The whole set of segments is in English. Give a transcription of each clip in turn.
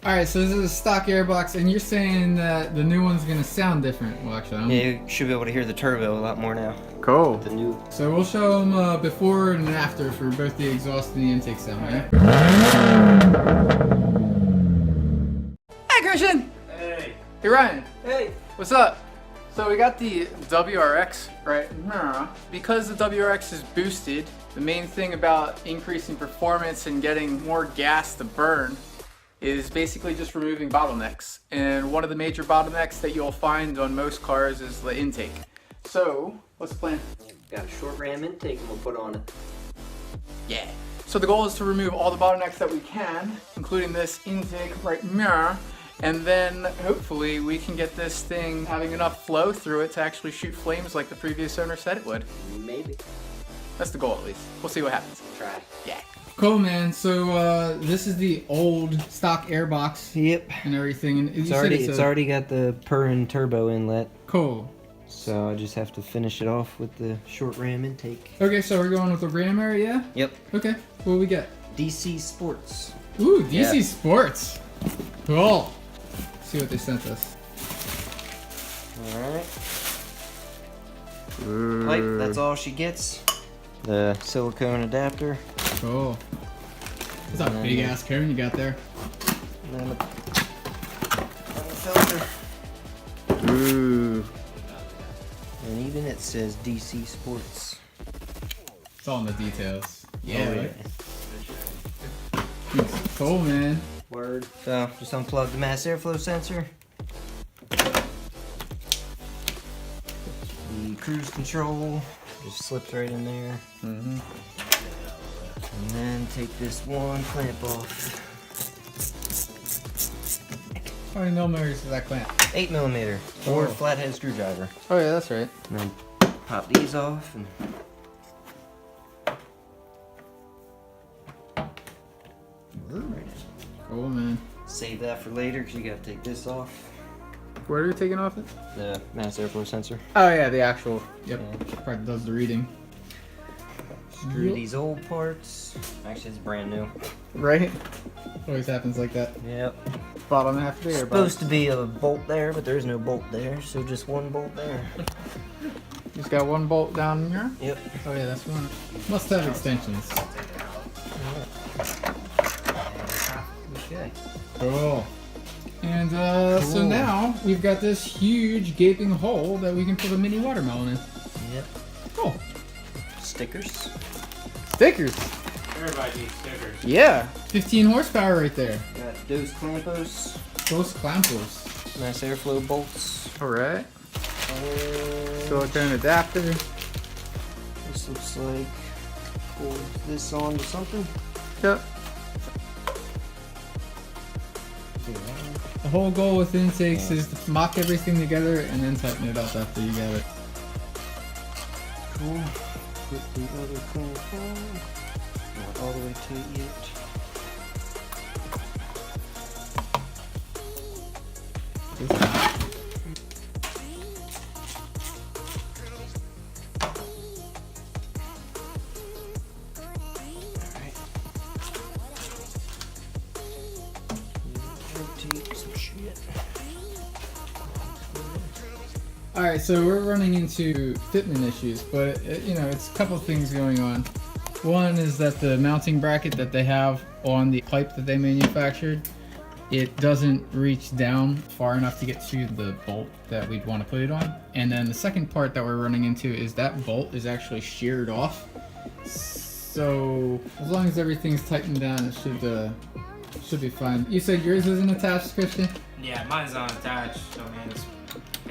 Alright, so this is a stock airbox, and you're saying that the new one's gonna sound different. Well, actually, I don't know. Yeah, you should be able to hear the turbo a lot more now. Cool. The new. So we'll show them before and after for both the exhaust and the intake sound, right? Hey, Christian! Hey. Hey, Ryan. Hey. What's up? So we got the WRX right now. Because the WRX is boosted, the main thing about increasing performance and getting more gas to burn is basically just removing bottlenecks. And one of the major bottlenecks that you'll find on most cars is the intake. So, what's the plan? Got a short ram intake and we'll put on it. Yeah. So the goal is to remove all the bottlenecks that we can, including this intake right here. And then hopefully we can get this thing having enough flow through it to actually shoot flames like the previous owner said it would. Maybe. That's the goal at least. We'll see what happens. Try. Yeah. Cool, man. So this is the old stock airbox. Yep. And everything. And It's already got the purring turbo inlet. Cool. So I just have to finish it off with the short ram intake. Okay, so we're going with the ram area? Yep. Okay. What do we get? DC Sports. Ooh, DC Yeah. Sports. Cool. Let's see what they sent us. Alright. Pipe, that's all she gets. The silicone adapter. Cool. That's a big ass cone you got there. And then the filter. Ooh. And even it says DC Sports. It's all in the details. Yeah. Oh, Right? Cool, man. Word. So just unplug the mass airflow sensor. The cruise control just slips right in there. Mm-hmm. And then take this one clamp off. How many millimeters is that clamp? 8mm or Oh. flathead screwdriver. Oh yeah, that's right. And then pop these off and Cool, man. save that for later because you gotta take this off. Where are you taking off it? The mass airflow sensor. Oh yeah, the actual. Yep. Yeah. Part does the reading. Screw Yep. these old parts. Actually, it's brand new. Right? Always happens like that. Yep. Bottom half of the airbox. Supposed to be a bolt there, but there's no bolt there, so just one bolt there. Just got one bolt down here. Yep. Oh yeah, that's one. Must have extensions. Okay. Cool. And so Cool. now we've got this huge gaping hole that we can put a mini watermelon in. Yep. Cool. Stickers. Stickers. Everybody needs stickers. Yeah. 15 horsepower right there. Got those clampos. Those clampers. Mass airflow bolts. Alright. And Silicone adapter. this looks like pull this on to something. Yep. The whole goal with intakes is to mock everything together and then tighten it up after you get it. Cool. Put the other clamp on. Not all the way tight yet. Alright. Rotate some shit. Alright, so we're running into fitment issues, but you know, it's a couple of things going on. One is that the mounting bracket that they have on the pipe that they manufactured, it doesn't reach down far enough to get to the bolt that we'd want to put it on. And then the second part that we're running into is that bolt is actually sheared off. So as long as everything's tightened down, it should be fine. You said yours isn't attached, Christian? Yeah, mine's not attached, so man,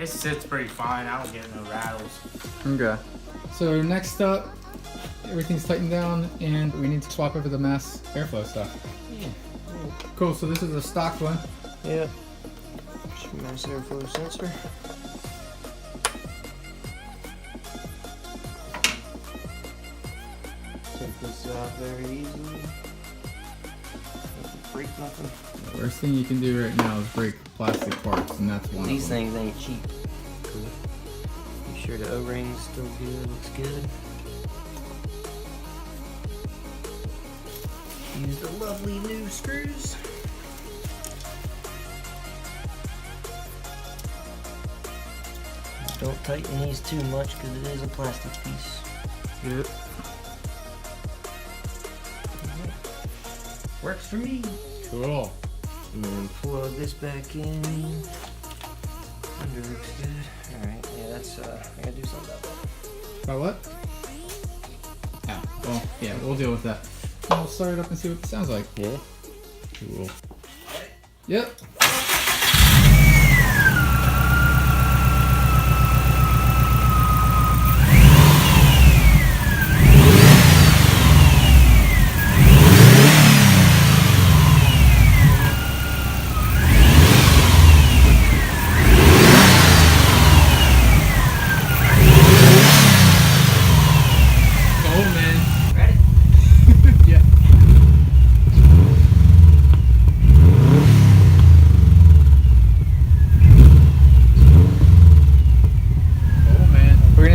it sits pretty fine. I don't get no rattles. Okay. So next up, everything's tightened down and we need to swap over the mass airflow stuff. Yeah. Cool, so this is a stock one. Yep. Mass airflow sensor. Take this off very easily. Doesn't break nothing. The worst thing you can do right now is break plastic parts, and that's one These of them. things ain't cheap. Cool. Make sure the O-ring's still good. Looks good. Use the lovely new screws. Don't tighten these too much because it is a plastic piece. Yep. Works for me. Cool. And then plug this back in. Under looks good. Alright, yeah, that's, I gotta do something about that. About what? Oh, well, yeah, we'll deal with that. I'll start it up and see what it sounds like. Yeah. Cool. Yep.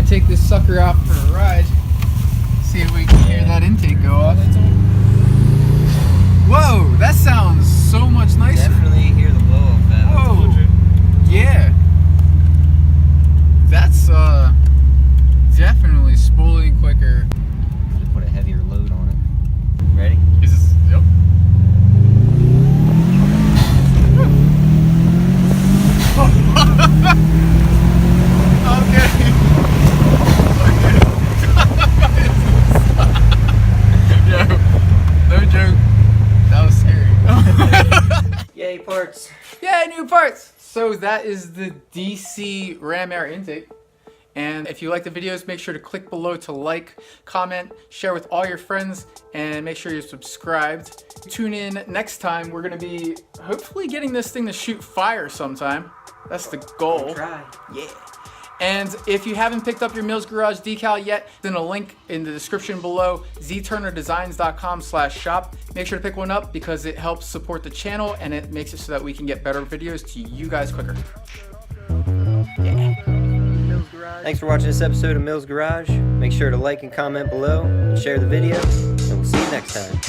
Take this sucker out for a ride. See if we can hear that intake go off. Whoa, that sounds so much nicer. Definitely hear the blow off that. Whoa. Yeah. That's definitely spooling quicker. Should put a heavier load on it. Ready? Is this yep. Okay. No joke. That was scary. Yay, parts. Yay, new parts. So that is the DC ram air intake. And if you like the videos, make sure to click below to like, comment, share with all your friends, and make sure you're subscribed. Tune in next time. We're gonna be hopefully getting this thing to shoot fire sometime. That's the goal. Try. Yeah. And if you haven't picked up your Mills Garage decal yet, then a link in the description below, zturnerdesigns.com/shop. Make sure to pick one up because it helps support the channel and it makes it so that we can get better videos to you guys quicker. Yeah. Thanks for watching this episode of Mills Garage. Make sure to like and comment below and share the video, and we'll see you next time.